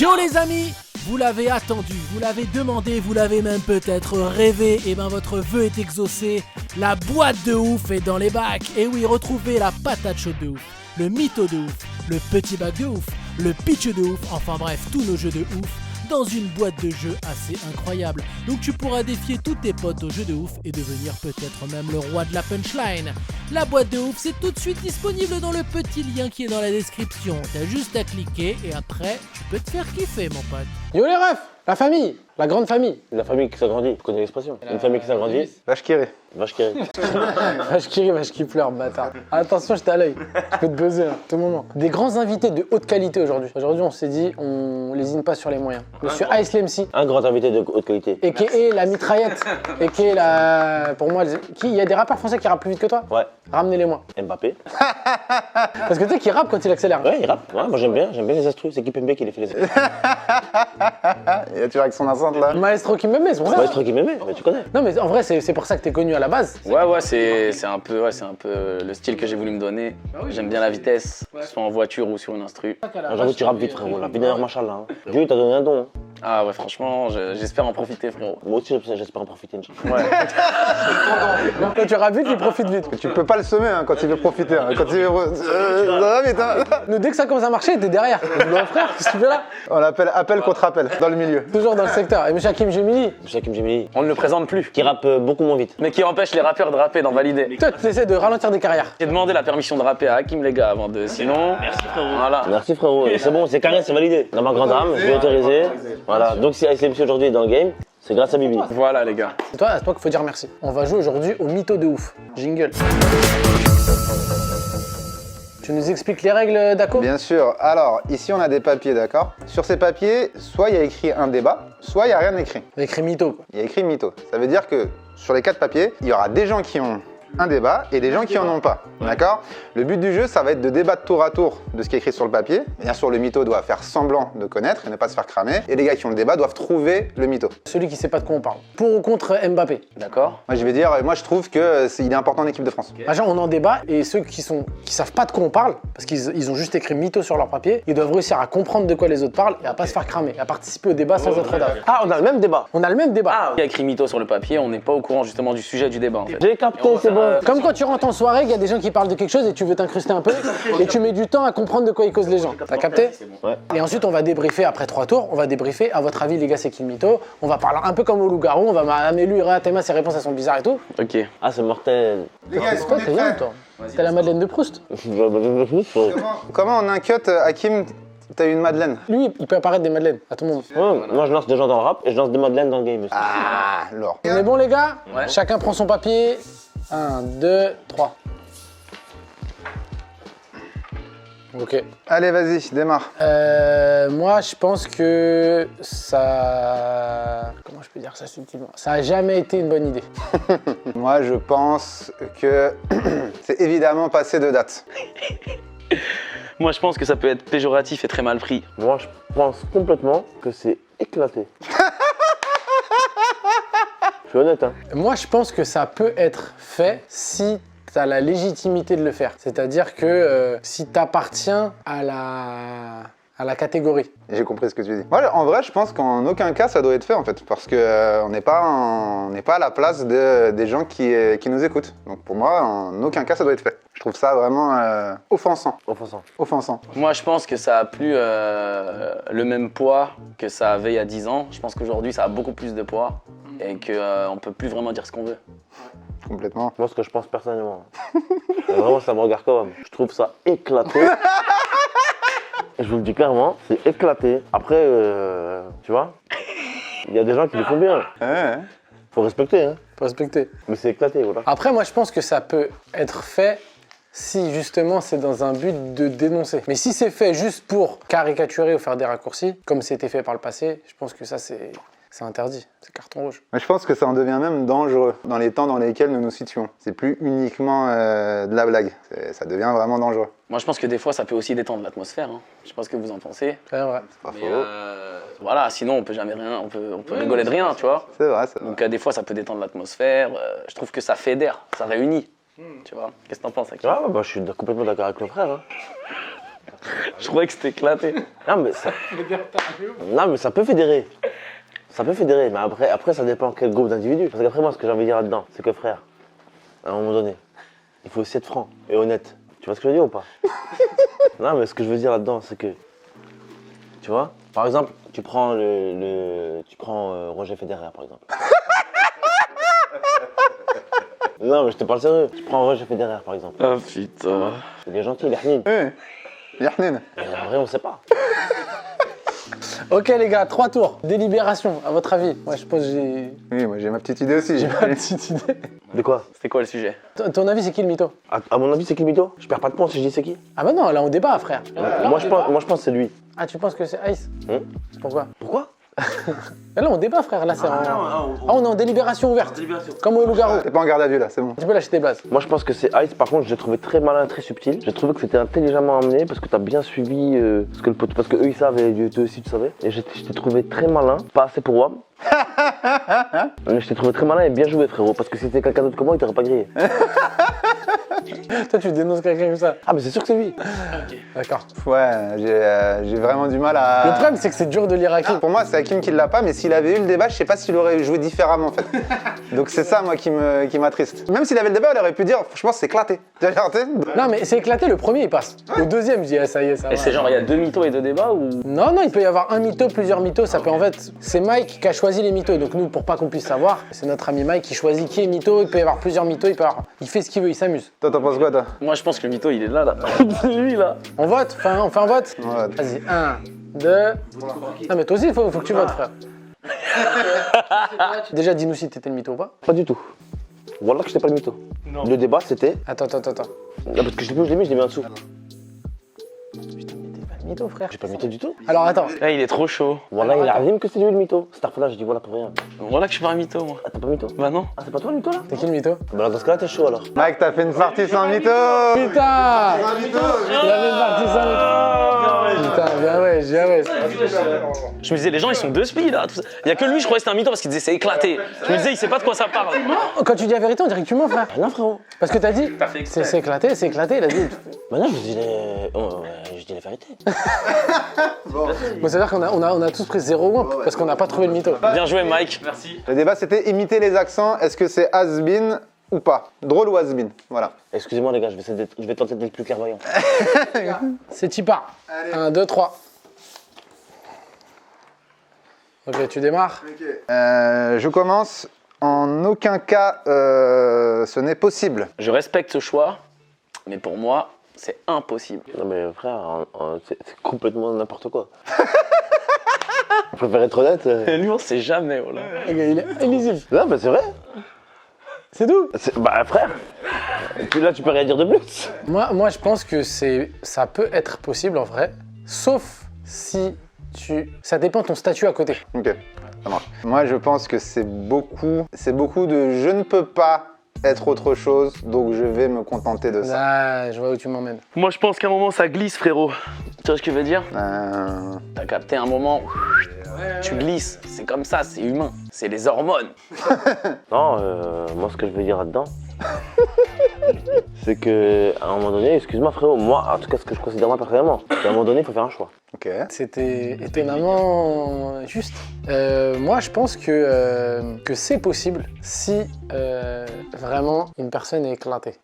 Yo les amis, vous l'avez attendu, vous l'avez demandé, vous l'avez même peut-être rêvé, et ben votre vœu est exaucé, la boîte de ouf est dans les bacs. Et oui, retrouvez la patate chaude de ouf, le mytho de ouf, le petit bac de ouf, le pitch de ouf, enfin bref, tous nos jeux de ouf, dans une boîte de jeux assez incroyable. Donc tu pourras défier tous tes potes au jeu de ouf et devenir peut-être même le roi de la punchline. La boîte de ouf, c'est tout de suite disponible dans le petit lien qui est dans la description. T'as juste à cliquer et après, tu peux te faire kiffer mon pote. Yo les refs, la famille, la grande famille. La famille qui s'agrandit, tu connais l'expression. Une famille qui s'agrandit. Vache qui rit. Vache qui rit. Vache qui pleure, bâtard. Attention, j'étais à l'œil. Je peux te buzzer à tout moment. Des grands invités de haute qualité aujourd'hui. Aujourd'hui, on s'est dit, on lésine pas sur les moyens. Monsieur Ice MC, Un grand invité de haute qualité. a.k.a. la mitraillette, a.k.a. la... Pour moi, il y a des rappeurs français qui rappent plus vite que toi? Ouais. Ramenez-les-moi. Mbappé. Parce que tu sais qu'il rappe quand il accélère. Ouais, il rappe. Ouais, moi j'aime bien les astuces. C'est Kipembe qui les fait les astuces. Il a toujours avec son enceinte là. Maestro qui m'aimait, c'est pour ça. Maestro qui m'aimait, mais tu connais. Non mais en vrai, c'est pour ça que t'es connu à la base. Ouais, c'est un peu le style que j'ai voulu me donner. J'aime bien la vitesse, que ce soit en voiture ou sur une instru. J'avoue, tu rappes vite, frérot. La vie d'ailleurs, machallah. Dieu t'a donné un don. Hein. Ah ouais, franchement, j'espère en profiter, frérot. Moi aussi, j'espère en profiter. Ouais. Quand tu rappes vite, il profite vite. Tu peux pas le semer hein, quand il veut profiter. Hein. Quand il veut. Ça va vite, hein. Mais dès que ça commence à marcher, t'es derrière. Mon frère, qu'est-ce que tu fais là? On l'appelle appel contre appel dans le milieu. Toujours dans le secteur. Et monsieur Hakim Gemini, Shakim Jemili, On ne le présente plus, qui rappe beaucoup moins vite. mais qui empêche les rappeurs de rapper, d'en valider. toi, tu essaies de ralentir des carrières. J'ai demandé la permission de rapper à Hakim, les gars, avant de. Sinon. Merci, frérot. Voilà. Merci, frérot. C'est bon, c'est carré, c'est validé. Dans ma grande âme, je vais autoriser. Voilà. Donc, si Ice MC aujourd'hui est dans le game, c'est grâce à Bibi. Voilà, les gars. C'est toi qu'il faut dire merci. On va jouer aujourd'hui au mytho de ouf. Jingle. Tu nous expliques les règles, Dako? Bien sûr. Alors, ici on a des papiers, d'accord? Sur ces papiers, soit il y a écrit un débat, soit il n'y a rien écrit. On a écrit mytho, quoi. Il y a écrit mytho. Ça veut dire que sur les 4 papiers, il y aura des gens qui ont un débat et des gens qui en ont pas. D'accord? Le but du jeu, ça va être de débattre tour à tour de ce qui est écrit sur le papier. Bien sûr, le mytho doit faire semblant de connaître et ne pas se faire cramer. Et les gars qui ont le débat doivent trouver le mytho. Celui qui sait pas de quoi on parle. Pour ou contre Mbappé? D'accord. Moi, je vais dire, moi, je trouve que il est important en équipe de France. Genre, on en débat et ceux qui savent pas de quoi on parle, parce qu'ils ont juste écrit mytho sur leur papier, ils doivent réussir à comprendre de quoi les autres parlent et à pas se faire cramer, à participer au débat sans être d'âge. Ah, on a le même débat. On a le même débat. Il y a écrit mytho sur le papier, on n'est pas au courant justement du sujet du débat en fait. J'ai capté, c'est bon. Comme quand tu rentres en soirée, il y a des gens qui parlent de quelque chose et tu veux t'incruster un peu et tu mets du temps à comprendre de quoi ils causent les gens. T'as capté? Ouais. Et ensuite, on va débriefer après 3 tours. On va débriefer. À votre avis, les gars, c'est qui le mytho? On va parler un peu comme au loup-garou. On va mais lui, Théma, ses réponses elles sont bizarres et tout. Ok. Ah, c'est mortel. Les gars, Toi, t'es bien, toi. T'es la Madeleine de Proust. Comment en un cut, Hakim, t'as eu une Madeleine? Lui, il peut apparaître des Madeleines à tout le monde. Ouais, moi, je lance des gens dans le rap et je lance des madeleines dans le game aussi. Ah, Laure. On est bon, les gars? Ouais. Chacun prend son papier. 1, 2, 3. Ok. Allez, vas-y, démarre. Moi, je pense que ça... Comment je peux dire ça subtilement? Ça a jamais été une bonne idée. Moi, je pense que c'est évidemment passé de date. Moi je pense que ça peut être péjoratif et très mal pris. Moi, je pense complètement que c'est éclaté. Je suis honnête, hein. Moi, je pense que ça peut être fait si t'as la légitimité de le faire. C'est-à-dire que si t'appartiens à la catégorie. J'ai compris ce que tu dis. Moi, en vrai, je pense qu'en aucun cas, ça doit être fait, en fait. Parce que on n'est pas à la place des gens qui nous écoutent. Donc pour moi, en aucun cas, ça doit être fait. Je trouve ça vraiment offensant. Offensant. Offensant. Moi je pense que ça a plus le même poids que ça avait il y a 10 ans. Je pense qu'aujourd'hui ça a beaucoup plus de poids et qu'on peut plus vraiment dire ce qu'on veut. Complètement. Moi, ce que je pense personnellement. Et vraiment, ça me regarde quand même. Je trouve ça éclaté. Et je vous le dis clairement, c'est éclaté. Après, tu vois, il y a des gens qui le font bien. Ouais. Faut respecter, hein. Faut respecter. Mais c'est éclaté, voilà. Après, moi, je pense que ça peut être fait si justement c'est dans un but de dénoncer. Mais si c'est fait juste pour caricaturer ou faire des raccourcis, comme c'était fait par le passé, je pense que ça c'est interdit, c'est carton rouge. Mais je pense que ça en devient même dangereux dans les temps dans lesquels nous nous situons. C'est plus uniquement de la blague. Ça devient vraiment dangereux. Moi je pense que des fois ça peut aussi détendre l'atmosphère. Hein. Je sais pas ce que vous en pensez. C'est vrai. Pas Mais faux. voilà, sinon on peut jamais rien, on peut rigoler de rien, tu vois. C'est vrai, c'est vrai. Donc des fois ça peut détendre l'atmosphère. Je trouve que ça fédère, ça réunit. Tu vois. Qu'est-ce que t'en penses, Hakim? Ah, bah, je suis complètement d'accord avec mon frère. Hein. Je croyais que c'était éclaté. Non, mais ça... non, mais ça peut fédérer. Ça peut fédérer, mais après ça dépend quel groupe d'individus. Parce qu'après, moi, ce que j'ai envie de dire là-dedans, c'est que frère, à un moment donné, il faut aussi être franc et honnête. Tu vois ce que je veux dire ou pas? Non, mais ce que je veux dire là-dedans, c'est que, tu vois, par exemple, tu prends Roger Federer, par exemple. Non, mais je te parle sérieux. Tu prends Roger Federer, par exemple. Oh putain. Il est gentil, il est hnine. Oui, Yahnin. Mais en vrai, on sait pas. Ok les gars, 3 tours. Délibération, à votre avis. Moi je pense que j'ai Oui, moi j'ai ma petite idée aussi. ma petite idée. De quoi? C'était quoi le sujet? Ton avis c'est qui le mytho? À mon avis, c'est qui le mytho? Je perds pas de points si je dis c'est qui. Ah bah non, là on débat frère. Là, Moi, on je débat. pense que c'est lui. Ah tu penses que c'est Ice? Pourquoi? Pourquoi? Là on débat frère, là c'est on est en délibération ouverte. Comme au loup-garou. T'es pas en garde à vue là, c'est bon. Tu peux lâcher tes bases. Moi, je pense que c'est Ice. Par contre, je l'ai trouvé très malin, très subtil. J'ai trouvé que c'était intelligemment amené parce que t'as bien suivi parce que eux ils savent et toi aussi tu savais. Et je t'ai trouvé très malin, pas assez pour WAM. Mais je t'ai trouvé très malin et bien joué frérot. Parce que si c'était quelqu'un d'autre que moi, il t'aurait pas grillé. Toi tu dénonces quelqu'un comme ça. Ah, mais c'est sûr que c'est lui. D'accord. Ouais, j'ai vraiment du mal à. Le problème c'est que c'est dur de lire Hakim. Pour moi, c'est Hakim qui l'a pas, mais s'il avait eu le débat, je sais pas s'il aurait joué différemment en fait. Donc c'est ça moi qui m'attriste. Même s'il avait le débat, il aurait pu dire franchement c'est éclaté. Tu vois, Non mais c'est éclaté, le premier il passe. Au deuxième je dis ah, ça y est, ça va. Et c'est genre, il y a 2 mythos et 2 débats ou. Non, il peut y avoir un mytho, plusieurs mythos, ça peut en fait... C'est Mike qui a choisi les mythos, donc nous, pour pas qu'on puisse savoir, c'est notre ami Mike qui choisit qui est mytho, il peut y avoir plusieurs mythos, il fait ce qu'il veut, il s'amuse. Toi, t'en penses quoi toi? Moi, je pense que le mytho, il est là. Lui, là. On vote? On fait un vote? Ouais. Vas-y, 1, 2... Non mais toi aussi, il faut que tu votes, frère. Déjà, dis-nous si t'étais le mytho ou pas. Pas du tout. Voilà que j'étais pas le mytho. Le débat c'était. Attends. Non, parce que je l'ai mis en dessous. T'es pas le mytho, frère. J'ai pas le mytho du tout. Alors attends, Là, il est trop chaud. Voilà, il a dit que c'est lui le mytho. Starfla, j'ai dit voilà pour rien. Voilà que je suis pas un mytho, moi. Ah, t'es pas mytho? Bah non. Ah, c'est pas toi le mytho là? t'es qui le mytho? Bah, dans ce cas-là, t'es chaud alors. Mike, t'as fait une partie sans mytho. Putain! Il avait une partie sans mytho. Putain, bien ouais. Je me disais, les gens, ils sont deux spies, là. Tout ça. Il y a que lui, je croyais que c'était un mytho parce qu'il disait c'est éclaté. Je me disais, il sait pas de quoi ça parle. Quand tu dis la vérité, on dirait que tu mens, frère. Non, frérot. Parce que t'as dit, fait exprès. c'est éclaté, il a dit... Bah, non, je dis la vérité. Bon, ça veut dire qu'on a tous pris 0 parce qu'on n'a pas trouvé le mytho. Bien joué, Mike. Merci. Le débat c'était imiter les accents. Est-ce que c'est has-been ou pas? Drôle ou has-been? Voilà. Excusez-moi, les gars, je vais tenter d'être plus clairvoyant. C'est Tipa. 1, 2, 3. Ok, tu démarres. Je commence. En aucun cas, ce n'est possible. Je respecte ce choix, mais pour moi, c'est impossible. Non, mais frère, c'est complètement n'importe quoi. Je préfère être honnête. Lui, on sait jamais, voilà. Le gars, il est illisible. Non, bah, c'est vrai. C'est tout. Bah, frère. Puis là, tu peux rien dire de plus. Moi, je pense que ça peut être possible en vrai, sauf si ça dépend de ton statut à côté. Ok, ça marche. Moi, je pense que c'est beaucoup de je ne peux pas être autre chose, donc je vais me contenter de ça. Ah, je vois où tu m'emmènes. Moi, je pense qu'à un moment, ça glisse, frérot. Tu vois ce que je veux dire? T'as capté un moment, tu glisses. C'est comme ça, c'est humain. C'est les hormones. Non, moi, ce que je veux dire là-dedans, c'est que à un moment donné, excuse-moi, frérot, moi, en tout cas, ce que je considère moi personnellement, à un moment donné, il faut faire un choix. Ok. C'était étonnamment juste. Moi, je pense que c'est possible si vraiment une personne est éclatée.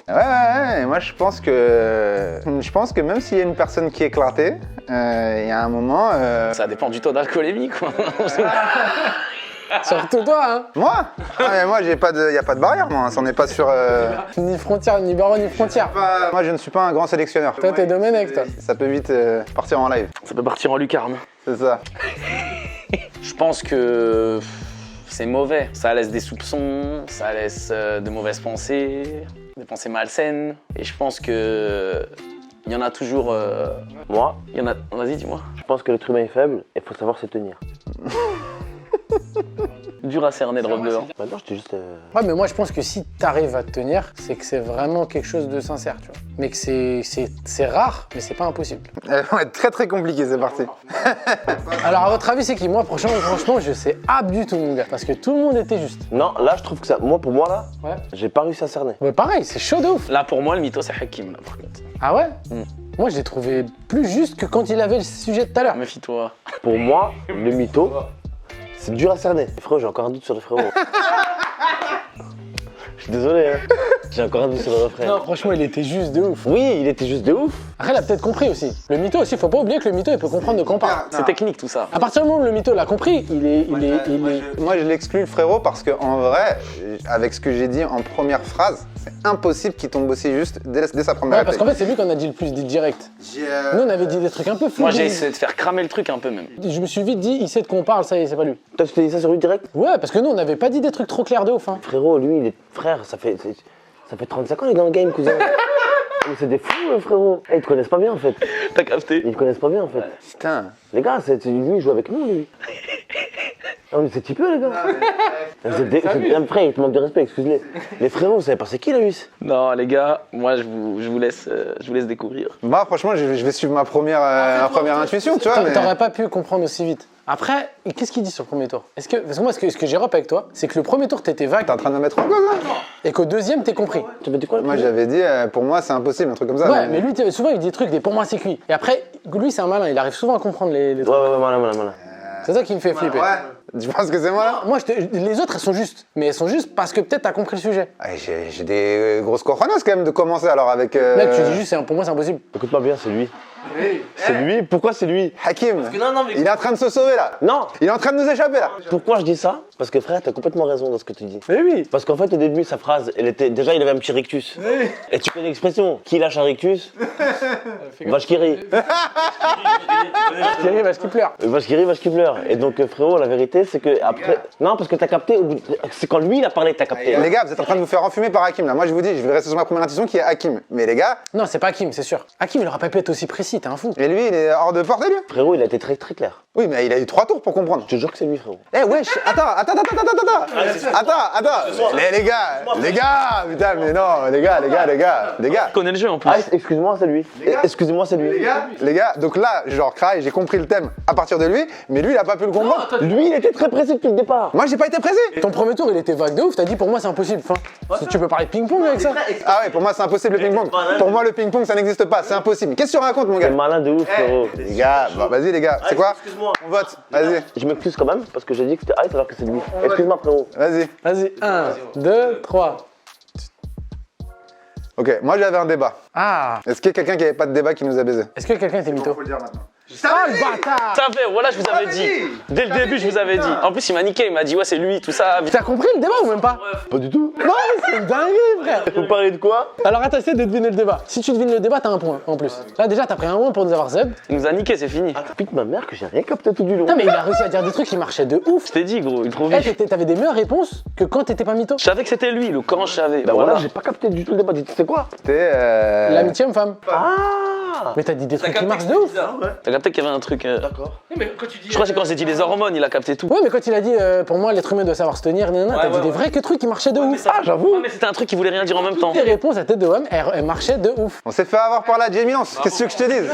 Ouais. Moi, je pense que même s'il y a une personne qui est éclatée, il y a un moment. Ça dépend du taux d'alcoolémie, quoi. Surtout toi, hein. Moi mais moi, y a pas de barrière, moi. On n'est pas sur. Ni frontière, ni barreau, ni frontière. Moi, je ne suis pas un grand sélectionneur. Toi, t'es Domenech, toi. Ça peut vite partir en live. Ça peut partir en lucarne. C'est ça. Je pense que c'est mauvais. Ça laisse des soupçons, ça laisse de mauvaises pensées, des pensées malsaines. Et je pense que il y en a toujours. Moi, Il y en a. Vas-y, dis-moi. je pense que l'être humain est faible et il faut savoir se tenir. Dur à cerner le rebeu. Maintenant, j'étais juste. Ouais, mais moi, je pense que si t'arrives à te tenir, c'est que c'est vraiment quelque chose de sincère, tu vois. Mais que c'est rare, mais c'est pas impossible. Elle va être très très compliquée, c'est parti. Alors, à votre avis, c'est qui? Moi, franchement, je sais pas du tout, mon gars. Parce que tout le monde était juste. Non, là, je trouve que ça. Moi, pour moi, là, Ouais. j'ai pas réussi à cerner. Ouais, pareil, c'est chaud de ouf. Là, pour moi, le mytho, c'est Hakim, là, par contre. Ah ouais? Moi, je l'ai trouvé plus juste que quand il avait le sujet de tout à l'heure. Méfie-toi. Pour moi, le mytho, c'est dur à cerner. Frérot, j'ai encore un doute sur le frérot. Je suis désolé, hein. J'ai encore un doute sur le refrain. Non, franchement, il était juste de ouf. Oui, il était juste de ouf. Après, il a peut-être compris aussi. Le mytho aussi, faut pas oublier que le mytho, il peut comprendre de quoi on parle. C'est technique tout ça. À partir du moment où le mytho l'a compris, il est. Moi, je l'exclus, le frérot, parce qu'en vrai, avec ce que j'ai dit en première phrase, c'est impossible qu'il tombe aussi juste dès sa première Ouais, parce réplique. qu'en fait, c'est lui qu'on a dit le plus dit direct. Nous, on avait dit des trucs un peu fous. Moi j'ai essayé de faire cramer le truc un peu même. Je me suis vite dit, il sait de quoi on parle, ça y est, c'est pas lui. Toi, tu t'es dit ça sur lui direct? Ouais, parce que nous, on n'avait pas dit des trucs trop clairs de ouf. Hein. Frérot, lui, il est frère, ça fait 35 ans, il est dans le game, cousin. Mais c'est des fous, frérot. Ils te connaissent pas bien, en fait. T'as capté? Ils te connaissent pas bien, en fait. Putain. Les gars, lui, il joue avec nous, lui. Ah, mais c'est petit peu, les gars. Frère, il te manque de respect, excuse-les. Les frérots, vous savez pas c'est qui, la Luce? Non les gars, moi je vous laisse découvrir. Moi, franchement, je vais suivre ma première intuition, tu vois. Mais... T'aurais pas pu comprendre aussi vite. Après, qu'est-ce qu'il dit sur le premier tour? Parce que moi, ce que j'ai rep avec toi, c'est que le premier tour, t'étais vague T'es en train de me mettre en cause, là? et qu'au deuxième, t'es compris. Tu m'as dit quoi? Moi, j'avais dit, pour moi, c'est impossible, un truc comme ça. Ouais, mais lui, souvent, il dit des trucs, pour moi, c'est cuit. Et après, lui, c'est un malin, il arrive souvent à comprendre les trucs. Ouais, malin. C'est ça qui me fait flipper. Ouais. Tu penses que c'est moi, là? Moi, les autres, elles sont justes. Mais elles sont justes parce que peut-être t'as compris le sujet. Ouais, j'ai des grosses cojones quand même de commencer alors avec. Mec, tu dis juste, pour moi, c'est impossible. Écoute-moi bien, c'est lui. C'est lui? Pourquoi c'est lui? Hakim. Non, mais... Il est en train de se sauver là. Non! Il est en train de nous échapper là. Pourquoi je dis ça? Parce que frère, t'as complètement raison dans ce que tu dis. Mais oui. Parce qu'en fait, au début, sa phrase, déjà, il avait un petit rictus. Oui. Et tu connais l'expression, qui lâche un rictus? Vache qui rit. Thierry, vache qui pleure. Vache qui rit, vache qui pleure. Et donc, frérot, la vérité, c'est que après. Non, parce que t'as capté, c'est quand lui, il a parlé que t'as capté. Les gars, vous êtes en train de vous faire enfumer par Hakim là. Moi je vous dis, je vais rester sur ma première intuition qui est Hakim. Mais les gars, Non, c'est pas Hakim, c'est sûr. Hakim, il aurait pas pu être aussi précis, t'es un fou. et lui il est hors de portée lui. Frérot, il a été très très clair. Oui, mais il a eu 3 tours pour comprendre. Je te jure que c'est lui, frérot. Eh wesh, attends. Les gars, putain, mais non, les gars. Je connais le jeu en plus. Ah, excuse-moi, c'est lui. Excusez-moi, c'est lui. Les gars, donc là, genre Cry, j'ai compris le thème à partir de lui, mais lui il a pas pu le comprendre. Lui, il était très pressé depuis le départ. Moi j'ai pas été pressé. Ton premier tour, il était vague de ouf, t'as dit pour moi c'est impossible. Enfin, si tu peux parler de ping-pong avec ça. Ah ouais, pour moi c'est impossible le ping-pong. Pour moi le ping-pong ça n'existe pas, c'est impossible. Qu'est-ce que tu racontes mon T'es gars? malin de ouf, frérot. Les gars, bah, vas-y les gars, c'est quoi? Excuse-moi. On vote, vas-y, Je m'excuse quand même parce que j'ai dit que c'était Ice alors que c'est lui. Excuse-moi, frérot. vas-y. Vas-y, 1, 2, 3. Ok, moi j'avais un débat. Ah, Est-ce qu'il y a quelqu'un qui avait pas de débat qui nous a baisé? est-ce que quelqu'un était mytho? le dire maintenant. Ah, le bâtard! Ça fait, voilà, je vous avais dit. Dès le début, je vous avais dit. En plus, il m'a niqué, il m'a dit, ouais, c'est lui, tout ça. T'as compris le débat ou même pas? Pas du tout. Non, c'est une dinguerie, frère! Vous parlez de quoi? Alors attends, essaie de deviner le débat. Si tu devines le débat, t'as un point en plus. Là, déjà, t'as pris un point pour nous avoir zeb. Il nous a niqué, c'est fini. Pique ma mère que j'ai rien capté tout du long. Non, mais il a réussi à dire des trucs qui marchaient de ouf. Je t'ai dit, gros, il trouve Eh, vite. t'avais des meilleures réponses que quand t'étais pas mytho. Je savais que c'était lui, le quand je savais. Bah voilà, j'ai pas capté du tout le débat. C'est quoi? C'était L'amitié homme-femme. Ah! Mais t'as dit des trucs qui marchent de ouf. T'as capté qu'il y avait un truc. D'accord. Je crois que c'est quand j'ai dit les hormones, il a capté tout. Ouais, mais quand il a dit pour moi, l'être humain doit savoir se tenir, t'as dit des vrais que trucs qui marchaient de ouf. Ah, j'avoue. Mais c'était un truc qui voulait rien dire en même temps. Tes réponses à tête de homme, elles marchaient de ouf. On s'est fait avoir par la Jamie Lance, qu'est-ce que je te dise?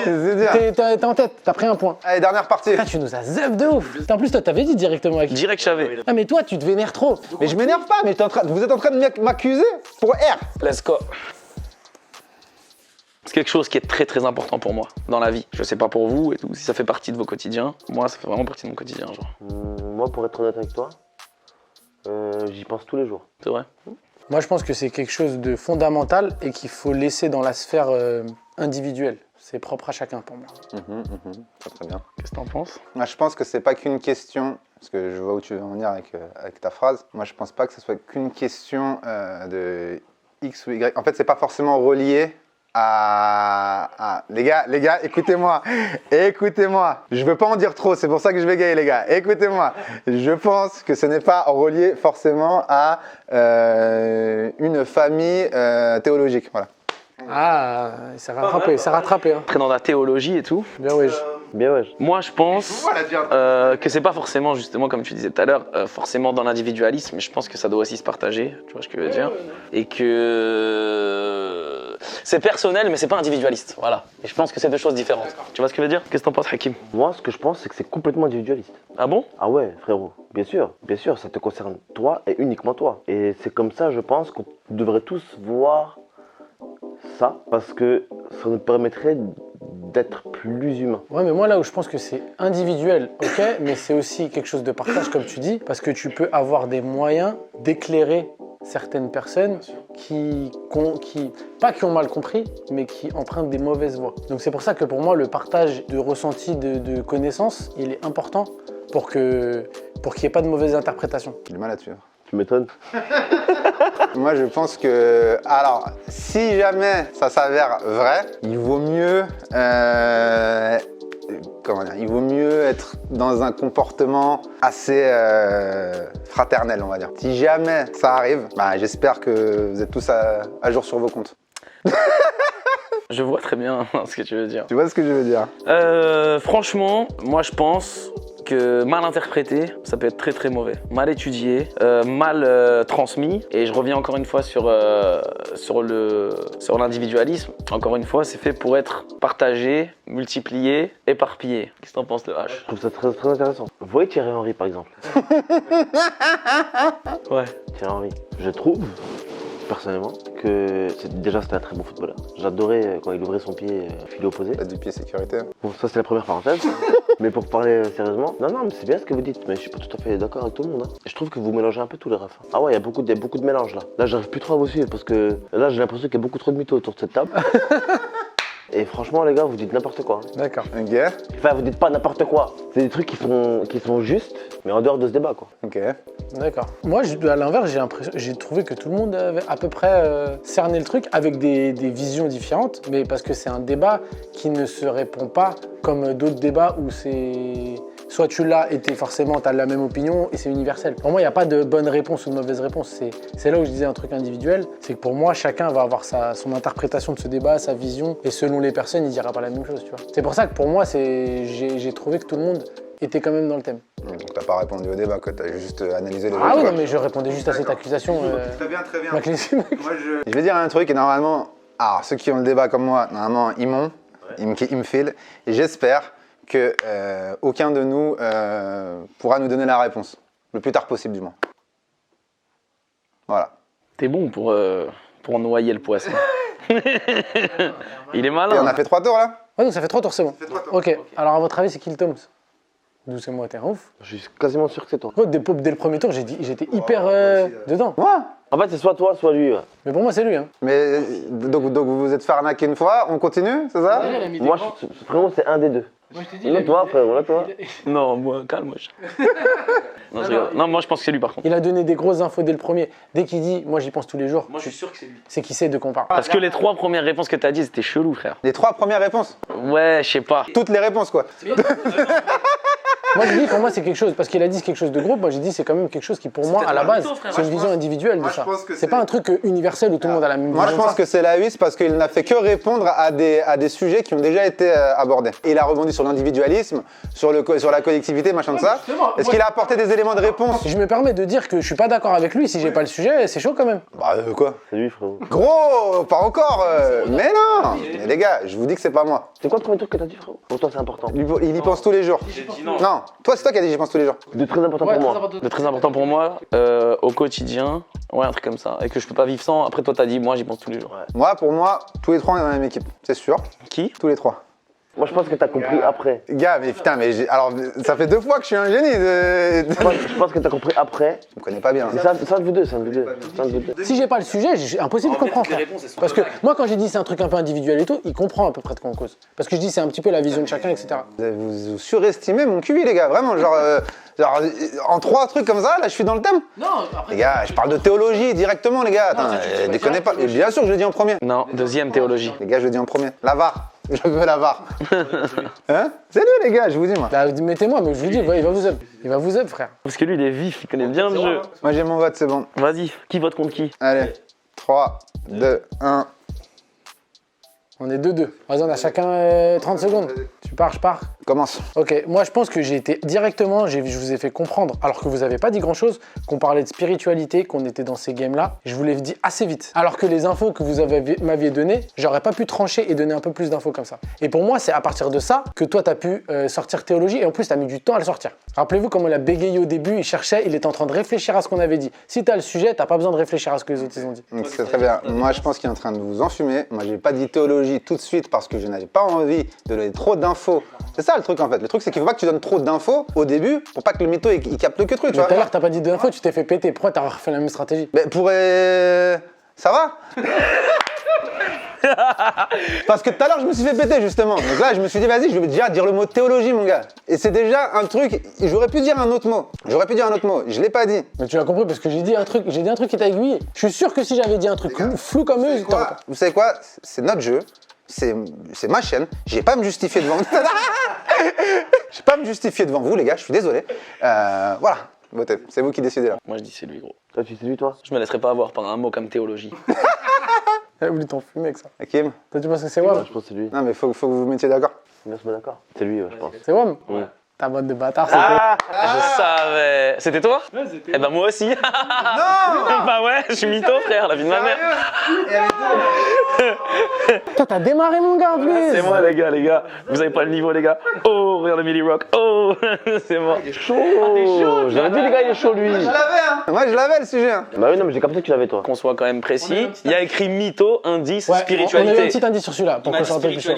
C'est dire. T'es en tête, t'as pris un point. Allez, dernière partie. Putain, tu nous as zeb de ouf. En plus, toi, t'avais dit directement avec. Direct, je savais. Ah, mais toi, tu te vénères trop. Mais je m'énerve pas, mais vous êtes en train de m'accuser pour R. Let's go. C'est quelque chose qui est très très important pour moi dans la vie. Je sais pas pour vous et tout, si ça fait partie de vos quotidiens. Moi, ça fait vraiment partie de mon quotidien, genre. Moi, pour être honnête avec toi, j'y pense tous les jours. C'est vrai. Moi, je pense que c'est quelque chose de fondamental et qu'il faut laisser dans la sphère individuelle. C'est propre à chacun pour moi. Très bien. Qu'est-ce que t'en penses? Moi, je pense que c'est pas qu'une question, parce que je vois où tu veux en venir avec ta phrase. Moi, je pense pas que ce soit qu'une question de X ou Y. En fait, c'est pas forcément relié à... Les gars, écoutez-moi. Je veux pas en dire trop, c'est pour ça que je vais gayer, les gars. Écoutez-moi. Je pense que ce n'est pas relié forcément à une famille théologique. Voilà. Ah, il s'est rattrapé. Hein. Très dans la théologie et tout. Bien, ouais. Bien, ouais. Moi, je pense que c'est pas forcément, justement, comme tu disais tout à l'heure, forcément dans l'individualisme, mais je pense que ça doit aussi se partager, tu vois ce que je veux dire, et que c'est personnel, mais c'est pas individualiste, voilà. Et je pense que c'est deux choses différentes. Tu vois ce que je veux dire? Qu'est-ce que t'en penses, Hakim? Moi, ce que je pense, c'est que c'est complètement individualiste. Ah bon? Ah ouais, frérot, bien sûr, ça te concerne toi et uniquement toi. Et c'est comme ça, je pense, qu'on devrait tous voir ça parce que ça nous permettrait d'être plus humains. Ouais, mais moi là où je pense que c'est individuel, ok, mais c'est aussi quelque chose de partage comme tu dis, parce que tu peux avoir des moyens d'éclairer certaines personnes qui ont mal compris, mais qui empruntent des mauvaises voies. Donc c'est pour ça que pour moi le partage de ressenti, de connaissances, il est important pour qu'il n'y ait pas de mauvaise interprétation. J'ai du mal à suivre. Tu m'étonnes. Moi, je pense que... Alors, si jamais ça s'avère vrai, il vaut mieux... comment dire, il vaut mieux être dans un comportement assez fraternel, on va dire. Si jamais ça arrive, bah, j'espère que vous êtes tous à jour sur vos comptes. Je vois très bien ce que tu veux dire. Tu vois ce que je veux dire? Franchement, moi je pense que mal interprété, ça peut être très très mauvais. Mal étudié, mal transmis. Et je reviens encore une fois sur l'individualisme. Encore une fois, c'est fait pour être partagé, multiplié, éparpillé. Qu'est-ce que t'en penses, le H? Je trouve ça très, très intéressant. Vous voyez Thierry Henry par exemple? Ouais. Thierry Henry. Je trouve, personnellement, que c'était un très bon footballeur. J'adorais quand il ouvrait son pied fil opposé. Pas du pied sécurité. Bon, ça c'est la première parenthèse. Mais pour parler sérieusement, non, mais c'est bien ce que vous dites, mais je suis pas tout à fait d'accord avec tout le monde. Hein. Je trouve que vous mélangez un peu tous les refs. Ah ouais, il y a beaucoup de mélange là. Là, j'arrive plus trop à vous suivre parce que là, j'ai l'impression qu'il y a beaucoup trop de mythos autour de cette table. Et franchement, les gars, vous dites n'importe quoi. Hein. D'accord. Ok. Enfin, vous dites pas n'importe quoi. C'est des trucs qui sont justes, mais en dehors de ce débat, quoi. Ok. D'accord. Moi, à l'inverse, j'ai trouvé que tout le monde avait à peu près cerné le truc avec des visions différentes, mais parce que c'est un débat qui ne se répond pas comme d'autres débats où c'est... Soit tu l'as et forcément tu as la même opinion et c'est universel. Pour moi, il n'y a pas de bonne réponse ou de mauvaise réponse. C'est là où je disais un truc individuel, c'est que pour moi, chacun va avoir son interprétation de ce débat, sa vision, et selon les personnes, il dira pas la même chose, tu vois. C'est pour ça que pour moi, j'ai trouvé que tout le monde était quand même dans le thème. Donc t'as pas répondu au débat, quoi. T'as juste analysé les Ah oui, autres, non, mais je répondais juste à cette accusation. Très bien, très bien. Mac Leslie, mec. Je vais dire un truc et normalement, alors ceux qui ont le débat comme moi, normalement ils m'ont, ils me filent. Et j'espère que aucun de nous pourra nous donner la réponse, le plus tard possible du moins. Voilà. T'es bon pour noyer le poisson. Il est malin. Et on a fait 3 tours là? Ouais, donc ça fait 3 tours, c'est bon. fait 3 tours. Ok, alors à votre avis, c'est qui le Toms? D'où c'est moi, t'es un ouf. Je suis quasiment sûr que c'est toi. Gros, dès le premier tour, j'étais hyper dedans. Moi? En fait, c'est soit toi, soit lui. Ouais. Mais pour moi, c'est lui. Hein. Mais donc vous vous êtes fait arnaquer une fois, on continue, c'est ça? Moi, vraiment, c'est un des deux. Moi, je t'ai dit, Là, toi, frérot, là, toi. Non, moi, calme-moi. Non, je rigole. Non, moi, je pense que c'est lui, par contre. Il a donné des grosses infos dès le premier. Dès qu'il dit, moi j'y pense tous les jours, Moi, je suis sûr que c'est lui. c'est qu'il sait de quoi on parle. Parce que les 3 premières réponses que t'as dit, c'était chelou, frère. Les 3 premières réponses, Ouais, je sais pas. toutes les réponses quoi. Moi, je dis, pour moi, c'est quelque chose, parce qu'il a dit quelque chose de groupe, moi j'ai dit, c'est quand même quelque chose qui, pour moi, à la base, c'est une vision individuelle de moi, je ça. pense que C'est c'est- pas un truc universel où tout le monde a la même Moi je vision. pense que c'est la 8 parce qu'il n'a fait que répondre à des sujets qui ont déjà été abordés. Et il a rebondi sur l'individualisme, sur la collectivité, machin de ça. justement, Est-ce moi- qu'il a apporté des éléments de réponse? Je me permets de dire que je suis pas d'accord avec lui, si j'ai pas le sujet, c'est chaud quand même. Bah quoi? C'est lui, frérot. Gros, pas encore mais non. Mais les gars, je vous dis que c'est pas moi. C'est quoi le premier truc que t'as dit, frérot? Pour toi, c'est important. Il y pense tous les jours. Non, toi c'est toi qui as dit j'y pense tous les jours. De très important Ouais, pour moi. très important. De très important pour moi, au quotidien. Ouais, un truc comme ça. Et que je peux pas vivre sans. Après, toi, t'as dit, moi, j'y pense tous les jours. Moi, pour moi, tous les 3 on est dans la même équipe, c'est sûr. Qui? Tous les 3. Moi, je pense que t'as compris après. Gars, mais putain, alors ça fait 2 fois que je suis un génie. Je pense que t'as compris après. Je me connais pas bien. C'est un de vous deux, c'est un de vous deux. C'est un de vous deux. Si j'ai pas le sujet, impossible de comprendre. frère. Parce que moi, quand j'ai dit c'est un truc un peu individuel et tout, il comprend à peu près de quoi on cause. Parce que je dis c'est un petit peu la vision de chacun, etc. Vous surestimez mon QI, les gars, vraiment. Genre, en 3 trucs comme ça, là, je suis dans le thème. Non, après. Les gars, je parle de théologie directement, les gars. Attends, déconnez pas. Et bien sûr, je le dis en premier. Non, deuxième théologie. Les gars, je le dis en premier. La VAR. Je veux la VAR. Hein? C'est lui, les gars, je vous dis, moi. Bah, mettez-moi, mais je vous dis, ouais, il va vous up. Il va vous up, frère. Parce que lui, il est vif, il connaît bien le jeu. Moi, j'ai mon vote, c'est bon. Vas-y, qui vote contre qui? Allez, 3, 2, 1. On est 2-2. Vas-y, on a chacun 30 secondes. Tu pars, je pars. Commence. Ok, moi je pense que j'ai été directement, je vous ai fait comprendre, alors que vous avez pas dit grand chose, qu'on parlait de spiritualité, qu'on était dans ces games-là. Je vous l'ai dit assez vite. Alors que les infos que vous m'aviez données, j'aurais pas pu trancher et donner un peu plus d'infos comme ça. Et pour moi, c'est à partir de ça que toi, tu as pu sortir théologie et en plus, tu as mis du temps à le sortir. Rappelez-vous comment il a bégayé au début, il cherchait, il était en train de réfléchir à ce qu'on avait dit. Si tu as le sujet, tu n'as pas besoin de réfléchir à ce que les autres ils ont dit. C'est très bien. Moi, je pense qu'il est en train de vous enfumer. Moi, j'ai pas dit théologie tout de suite parce que je n'avais pas envie de donner trop d'infos. C'est ça le truc en fait. Le truc, c'est qu'il faut pas que tu donnes trop d'infos au début pour pas que le mytho il capte que truc. Tu Tout vois. à l'heure, t'as pas dit d'infos, tu t'es fait péter. Pourquoi t'as refait la même stratégie? Mais ça va. Parce que tout à l'heure, je me suis fait péter justement. Donc là, je me suis dit, vas-y, je vais déjà dire le mot théologie, mon gars. Et c'est déjà un truc. J'aurais pu dire un autre mot. Je l'ai pas dit. Mais tu as compris parce que j'ai dit un truc qui t'a aiguillé. Je suis sûr que si j'avais dit un truc flou comme eux, Vous savez quoi? C'est notre jeu. C'est ma chaîne. J'ai pas à me justifier devant. J'ai pas à me justifier devant vous, les gars. Je suis désolé. Voilà. Beauté. C'est vous qui décidez là. Moi je dis c'est lui gros. Toi, tu sais lui, toi? Je me laisserai pas avoir par un mot comme théologie. Elle a voulu t'enfumer avec ça. Hakim? Toi, tu penses que c'est WAM? Je pense que c'est lui. Non, mais faut que vous vous mettiez d'accord. On se met d'accord. C'est lui, je pense. C'est WAM? Ouais. Ta boîte de bâtard, c'était. Je savais. C'était toi? Ouais, c'était. Eh ben moi aussi. Non. Bah ouais, je suis mytho frère, la vie de ma mère. Toi, t'as démarré mon gars en plus. C'est moi les gars. Vous avez pas le niveau les gars. Oh, regarde Millie Rock. Oh, c'est moi. Chaud. J'avais dit, les gars, il est chaud, lui. Je l'avais, hein. Moi, je l'avais le sujet. Hein. Bah oui, non, mais j'ai capté que tu l'avais, toi. Qu'on soit quand même précis. Il y a écrit mytho, indice, Ouais, on a eu un spiritualité. petit indice sur celui-là pour qu'on soit un peu plus chaud.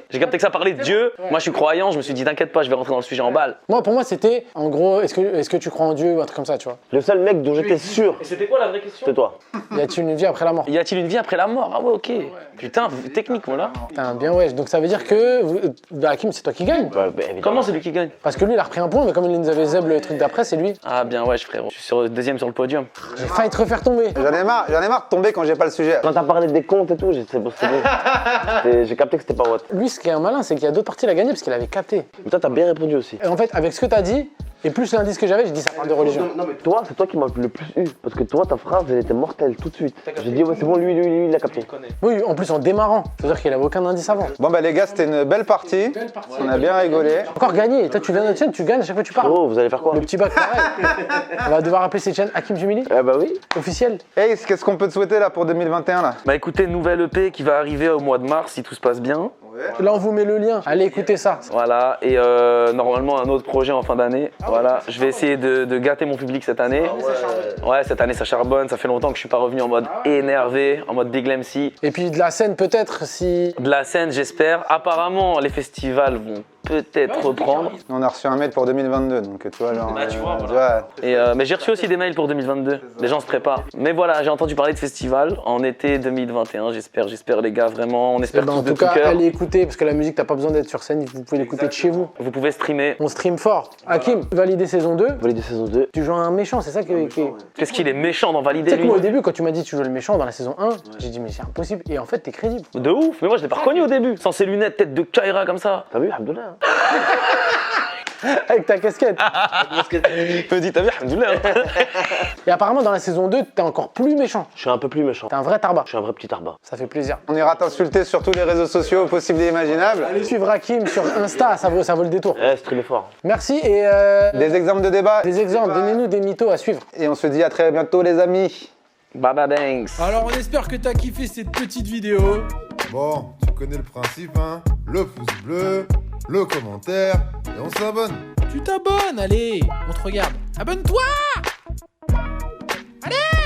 J'ai capté que ça parlait de Dieu. Moi je suis croyant, je me suis dit t'inquiète pas, je vais rentrer dans le sujet en balle. Moi, pour moi, c'était en gros, est-ce que tu crois en Dieu ou un truc comme ça, tu vois? Le seul mec dont j'étais sûr, Et c'était quoi la vraie question? c'était toi. Y a-t-il une vie après la mort? Y a-t-il une vie après la mort? Ah ouais, ok. Putain, technique voilà. Putain, bien ouais. Donc ça veut dire que Hakim, c'est toi qui gagne. Bah, évidemment. Comment c'est lui qui gagne? Parce que lui, il a repris un point, mais comme il nous avait zeb le truc d'après, c'est lui. Ah bien ouais, frérot. Je suis deuxième sur le podium. J'ai failli te refaire tomber. J'en ai marre de tomber quand j'ai pas le sujet. Quand t'as parlé des comptes et tout, c'est bon. J'ai capté que c'était pas Watt. Lui, ce qui est un malin, c'est qu'il y a d'autres parties à gagner parce qu'il avait capté. Mais toi, t'as bien répondu aussi. Et en fait, avec ce que t'as dit, et plus l'indice que j'avais, je dis ça parle de religion. Non, mais toi, c'est toi qui m'as le plus eu. Parce que toi, ta phrase, elle était mortelle tout de suite. J'ai dit, ouais, c'est bon, lui, il a capté. Oui, en plus en démarrant. C'est-à-dire qu'il avait aucun indice avant. Bon, bah, les gars, c'était une belle partie. On a bien rigolé. Encore gagné. Toi, tu viens de notre chaîne, tu gagnes à chaque fois que tu parles. Oh, vous allez faire quoi? Le petit bac, pareil. On va devoir appeler cette chaîne Hakim Jumili, Eh bah oui. officiel. Hey, qu'est-ce qu'on peut te souhaiter là pour 2021 là? Bah écoutez, nouvelle EP qui va arriver au mois de mars si tout se passe bien. Là, on vous met le lien. Allez écouter ça. Voilà, et normalement un autre projet en fin d'année. Voilà, je vais essayer de gâter mon public cette année. Ouais, cette année ça charbonne, ça fait longtemps que je suis pas revenu en mode énervé, en mode Big MC. Et puis de la scène, peut-être, si. De la scène, j'espère. Apparemment, les festivals vont peut-être reprendre. On a reçu un mail pour 2022, donc tu vois, genre. tu vois. Et, mais j'ai reçu aussi des mails pour 2022. Les gens se préparent. Mais voilà, j'ai entendu parler de festival en été 2021. J'espère les gars, vraiment. On espère Ben, tous en de tout tout cas, cœur. allez écouter, parce que la musique, t'as pas besoin d'être sur scène, vous pouvez l'écouter de chez vous. Vous pouvez streamer. On stream fort. Hakim, validé saison 2. Validé saison 2. Tu joues un méchant, c'est ça qui est. Qu'est-ce qu'il est méchant d'en Tu valider sais que lui moi, au début, quand tu m'as dit que tu jouais le méchant dans la saison 1, j'ai dit, mais c'est impossible. Et en fait, t'es crédible. De ouf. Mais moi, je l'ai pas reconnu au début. Sans ses lunettes, tête de Kaira comme ça. T'as vu, Abdullah? Avec ta casquette. Petit, t'as vu, alhamdoulilah. Et apparemment, dans la saison 2, t'es encore plus méchant. Je suis un peu plus méchant. T'es un vrai tarba. Je suis un vrai petit arba. Ça fait plaisir. On ira t'insulter sur tous les réseaux sociaux possibles et imaginables. Allez suivre Hakim sur Insta, ça vaut le détour. Eh, streamer fort. Merci et Des exemples de débat. des exemples, donnez-nous des mythos à suivre. Et on se dit à très bientôt, les amis. Baba Banks. Alors on espère que t'as kiffé cette petite vidéo. Bon, tu connais le principe, hein? Le pouce bleu, le commentaire, et on s'abonne. Tu t'abonnes, allez, on te regarde. Abonne-toi! Allez!